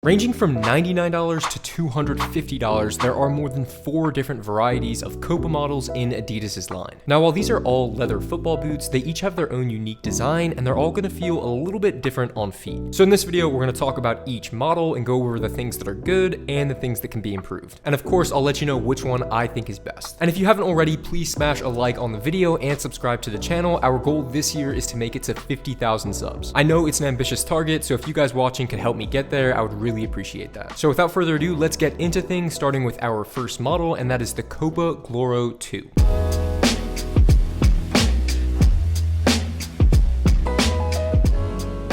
Ranging from $99 to $250, there are more than 4 different varieties of Copa models in Adidas's line. Now, while these are all leather football boots, they each have their own unique design and they're all going to feel a little bit different on feet. So in this video, we're going to talk about each model and go over the things that are good and the things that can be improved. And of course, I'll let you know which one I think is best. And if you haven't already, please smash a like on the video and subscribe to the channel. Our goal this year is to make it to 50,000 subs. I know it's an ambitious target, so if you guys watching can help me get there, I would really appreciate that. So without further ado, let's get into things, starting with our first model, and that is the Copa Gloro 2.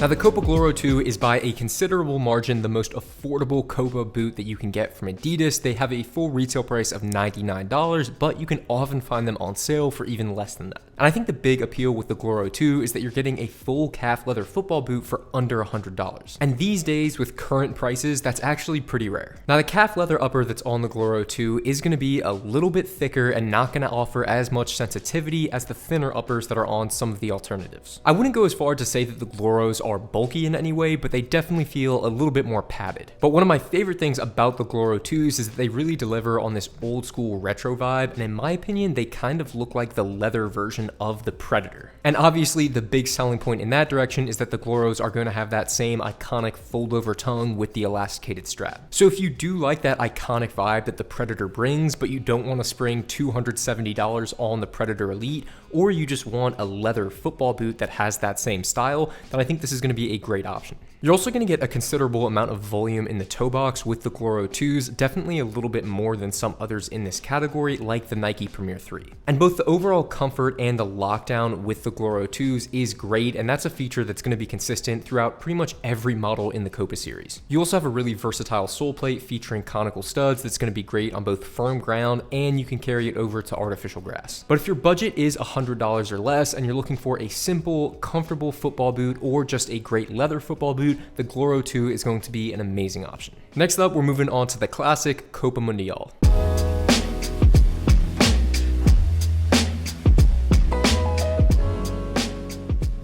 Now, the Copa Gloro 2 is by a considerable margin the most affordable Copa boot that you can get from Adidas. They have a full retail price of $99, but you can often find them on sale for even less than that. And I think the big appeal with the Gloro 2 is that you're getting a full calf leather football boot for under $100. And these days, with current prices, that's actually pretty rare. Now, the calf leather upper that's on the Gloro 2 is going to be a little bit thicker and not going to offer as much sensitivity as the thinner uppers that are on some of the alternatives. I wouldn't go as far to say that the Gloros are bulky in any way, but they definitely feel a little bit more padded. But one of my favorite things about the Gloro 2s is that they really deliver on this old school retro vibe, and in my opinion, they kind of look like the leather version of the Predator. And obviously, the big selling point in that direction is that the Gloros are going to have that same iconic fold-over tongue with the elasticated strap. So if you do like that iconic vibe that the Predator brings, but you don't want to spring $270 on the Predator Elite, or you just want a leather football boot that has that same style, then I think this is going to be a great option. You're also going to get a considerable amount of volume in the toe box with the Gloro 2s, definitely a little bit more than some others in this category, like the Nike Premier 3. And both the overall comfort and the lockdown with the Gloro 2s is great, and that's a feature that's going to be consistent throughout pretty much every model in the Copa series. You also have a really versatile sole plate featuring conical studs that's going to be great on both firm ground, and you can carry it over to artificial grass. But if your budget is $100 or less and you're looking for a simple, comfortable football boot or just a great leather football boot, the Gloro 2 is going to be an amazing option. Next up, we're moving on to the classic Copa Mundial.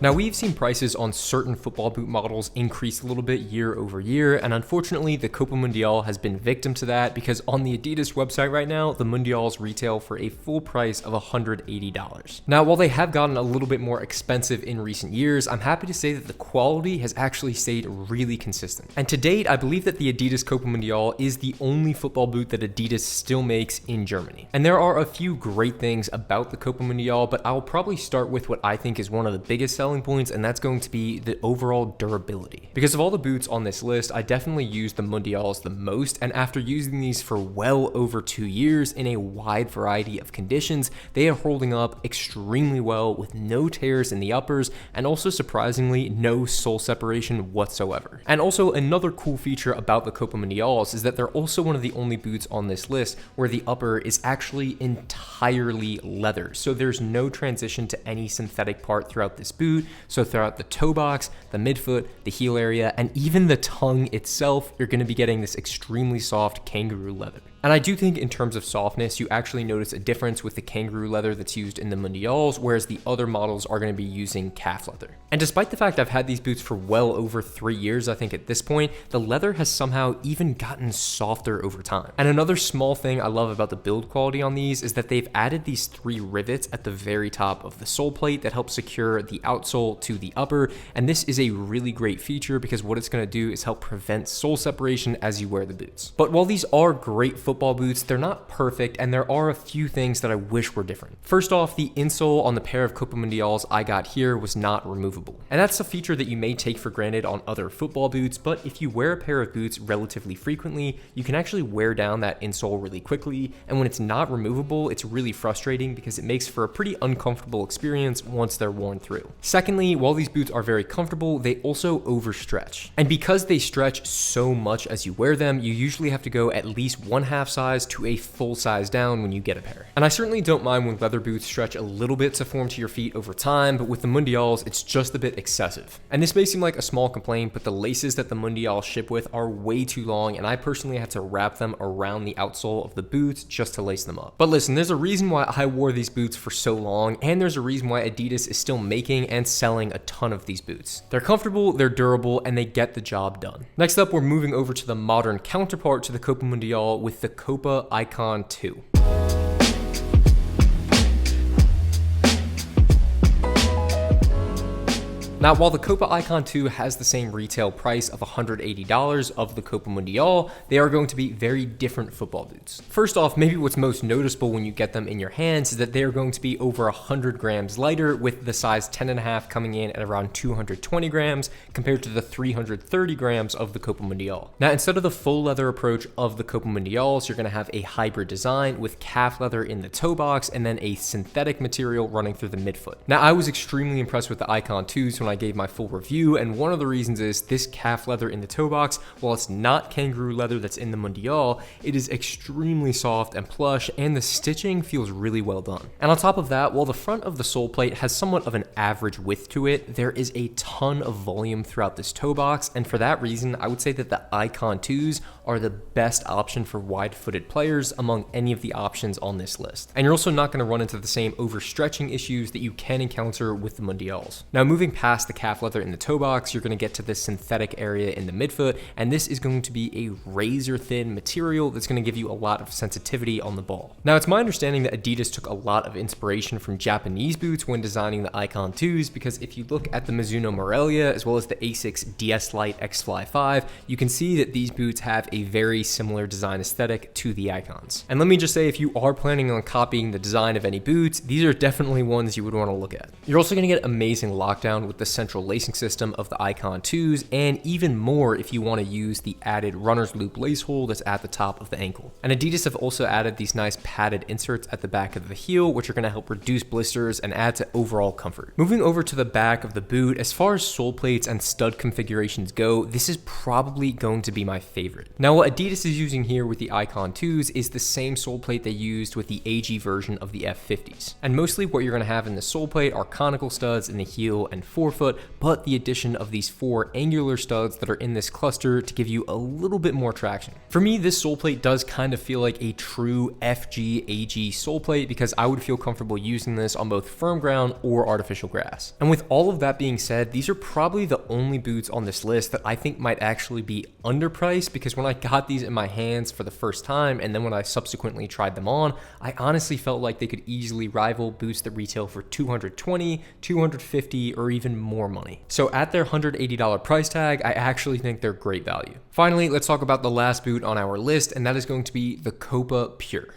Now, we've seen prices on certain football boot models increase a little bit year over year, and unfortunately, the Copa Mundial has been victim to that because on the Adidas website right now, the Mundials retail for a full price of $180. Now, while they have gotten a little bit more expensive in recent years, I'm happy to say that the quality has actually stayed really consistent. And to date, I believe that the Adidas Copa Mundial is the only football boot that Adidas still makes in Germany. And there are a few great things about the Copa Mundial, but I'll probably start with what I think is one of the biggest selling points, and that's going to be the overall durability. Because of all the boots on this list, I definitely use the Mundials the most, and after using these for well over 2 years in a wide variety of conditions, they are holding up extremely well with no tears in the uppers, and also surprisingly, no sole separation whatsoever. And also, another cool feature about the Copa Mundials is that they're also one of the only boots on this list where the upper is actually entirely leather. So there's no transition to any synthetic part throughout this boot. So throughout the toe box, the midfoot, the heel area, and even the tongue itself, you're going to be getting this extremely soft kangaroo leather. And I do think in terms of softness, you actually notice a difference with the kangaroo leather that's used in the Mundials, whereas the other models are going to be using calf leather. And despite the fact I've had these boots for well over 3 years, I think at this point, the leather has somehow even gotten softer over time. And another small thing I love about the build quality on these is that they've added these 3 rivets at the very top of the sole plate that help secure the outsole to the upper. And this is a really great feature because what it's going to do is help prevent sole separation as you wear the boots. But while these are great football boots, they're not perfect, and there are a few things that I wish were different. First off, the insole on the pair of Copa Mundials I got here was not removable. And that's a feature that you may take for granted on other football boots, but if you wear a pair of boots relatively frequently, you can actually wear down that insole really quickly, and when it's not removable, it's really frustrating because it makes for a pretty uncomfortable experience once they're worn through. Secondly, while these boots are very comfortable, they also overstretch. And because they stretch so much as you wear them, you usually have to go at least 1/2 half size to a full size down when you get a pair. And I certainly don't mind when leather boots stretch a little bit to form to your feet over time, but with the Mundials, it's just a bit excessive. And this may seem like a small complaint, but the laces that the Mundials ship with are way too long, and I personally had to wrap them around the outsole of the boots just to lace them up. But listen, there's a reason why I wore these boots for so long, and there's a reason why Adidas is still making and selling a ton of these boots. They're comfortable, they're durable, and they get the job done. Next up, we're moving over to the modern counterpart to the Copa Mundial with the Copa Icon 2. Now, while the Copa Icon 2 has the same retail price of $180 of the Copa Mundial, they are going to be very different football boots. First off, maybe what's most noticeable when you get them in your hands is that they are going to be over 100 grams lighter, with the size 10.5 coming in at around 220 grams compared to the 330 grams of the Copa Mundial. Now, instead of the full leather approach of the Copa Mundials, you're going to have a hybrid design with calf leather in the toe box and then a synthetic material running through the midfoot. Now, I was extremely impressed with the Icon 2s when I gave my full review, and one of the reasons is this calf leather in the toe box, while it's not kangaroo leather that's in the Mundial, it is extremely soft and plush, and the stitching feels really well done. And on top of that, while the front of the sole plate has somewhat of an average width to it, there is a ton of volume throughout this toe box, and for that reason, I would say that the Icon 2s are the best option for wide-footed players among any of the options on this list. And you're also not going to run into the same overstretching issues that you can encounter with the Mundials. Now, moving past the calf leather in the toe box, you're going to get to this synthetic area in the midfoot, and this is going to be a razor thin material that's going to give you a lot of sensitivity on the ball. Now, it's my understanding that Adidas took a lot of inspiration from Japanese boots when designing the Icon 2s, because if you look at the Mizuno Morelia as well as the Asics DS Lite X Fly 5, you can see that these boots have a very similar design aesthetic to the Icons. And let me just say, if you are planning on copying the design of any boots, these are definitely ones you would want to look at. You're also going to get amazing lockdown with the central lacing system of the Icon 2s, and even more if you want to use the added runner's loop lace hole that's at the top of the ankle. And Adidas have also added these nice padded inserts at the back of the heel, which are going to help reduce blisters and add to overall comfort. Moving over to the back of the boot, as far as sole plates and stud configurations go, this is probably going to be my favorite. Now, what Adidas is using here with the Icon 2s is the same sole plate they used with the AG version of the F50s. And mostly what you're going to have in the sole plate are conical studs in the heel and forefoot, but the addition of these 4 angular studs that are in this cluster to give you a little bit more traction. For me, this sole plate does kind of feel like a true FG AG sole plate, because I would feel comfortable using this on both firm ground or artificial grass. And with all of that being said, these are probably the only boots on this list that I think might actually be underpriced, because when I got these in my hands for the first time and then when I subsequently tried them on, I honestly felt like they could easily rival boots that retail for $220, $250, or even more money. So at their $180 price tag, I actually think they're great value. Finally, let's talk about the last boot on our list, and that is going to be the Copa Pure.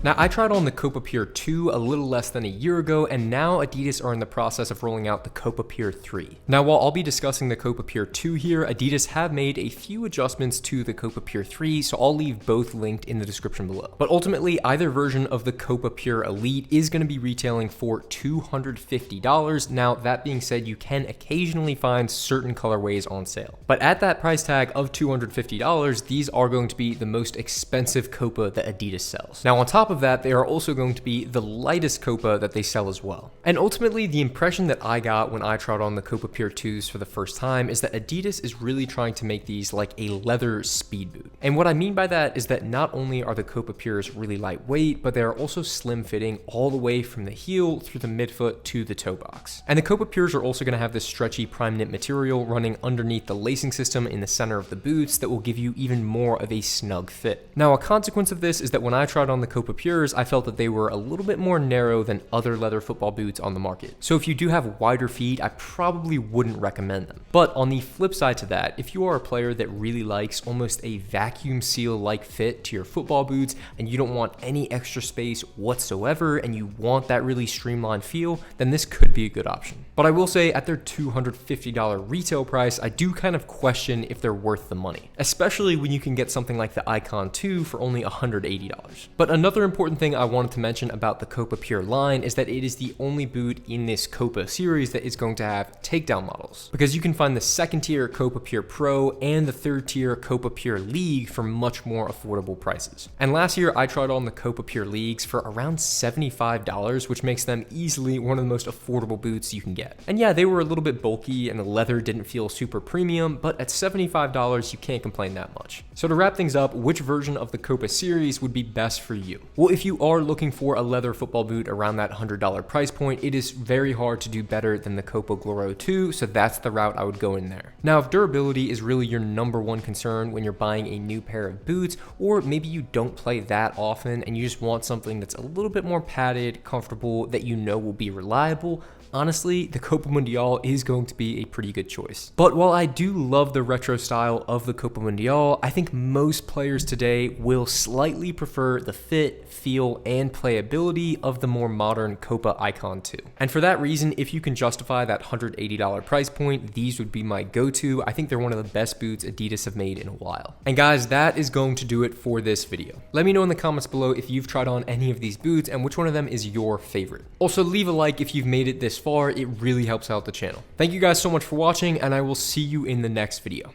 Now, I tried on the Copa Pure 2 a little less than a year ago, and now Adidas are in the process of rolling out the Copa Pure 3. Now, while I'll be discussing the Copa Pure 2 here, Adidas have made a few adjustments to the Copa Pure 3, so I'll leave both linked in the description below. But ultimately, either version of the Copa Pure Elite is going to be retailing for $250. Now, that being said, you can occasionally find certain colorways on sale. But at that price tag of $250, these are going to be the most expensive Copa that Adidas sells. Now, on top of that, they are also going to be the lightest Copa that they sell as well. And ultimately, the impression that I got when I tried on the Copa Pure 2s for the first time is that Adidas is really trying to make these like a leather speed boot. And what I mean by that is that not only are the Copa Pures really lightweight, but they are also slim fitting all the way from the heel through the midfoot to the toe box. And the Copa Pures are also going to have this stretchy prime knit material running underneath the lacing system in the center of the boots that will give you even more of a snug fit. Now, a consequence of this is that when I tried on the Copa Pures, I felt that they were a little bit more narrow than other leather football boots on the market. So if you do have wider feet, I probably wouldn't recommend them. But on the flip side to that, if you are a player that really likes almost a vacuum seal-like fit to your football boots and you don't want any extra space whatsoever and you want that really streamlined feel, then this could be a good option. But I will say, at their $250 retail price, I do kind of question if they're worth the money, especially when you can get something like the Icon 2 for only $180. But another important thing I wanted to mention about the Copa Pure line is that it is the only boot in this Copa series that is going to have takedown models, because you can find the second tier Copa Pure Pro and the third tier Copa Pure League for much more affordable prices. And last year I tried on the Copa Pure Leagues for around $75, which makes them easily one of the most affordable boots you can get. And yeah, they were a little bit bulky and the leather didn't feel super premium, but at $75 you can't complain that much. So to wrap things up, which version of the Copa series would be best for you? Well, if you are looking for a leather football boot around that $100 price point, it is very hard to do better than the Copa Gloro 2, so that's the route I would go in there. Now, if durability is really your number one concern when you're buying a new pair of boots, or maybe you don't play that often and you just want something that's a little bit more padded, comfortable, that you know will be reliable, honestly, the Copa Mundial is going to be a pretty good choice. But while I do love the retro style of the Copa Mundial, I think most players today will slightly prefer the fit, feel, and playability of the more modern Copa Icon 2. And for that reason, if you can justify that $180 price point, these would be my go-to. I think they're one of the best boots Adidas have made in a while. And guys, that is going to do it for this video. Let me know in the comments below if you've tried on any of these boots and which one of them is your favorite. Also, leave a like if you've made it this far. It really helps out the channel. Thank you guys so much for watching, and I will see you in the next video.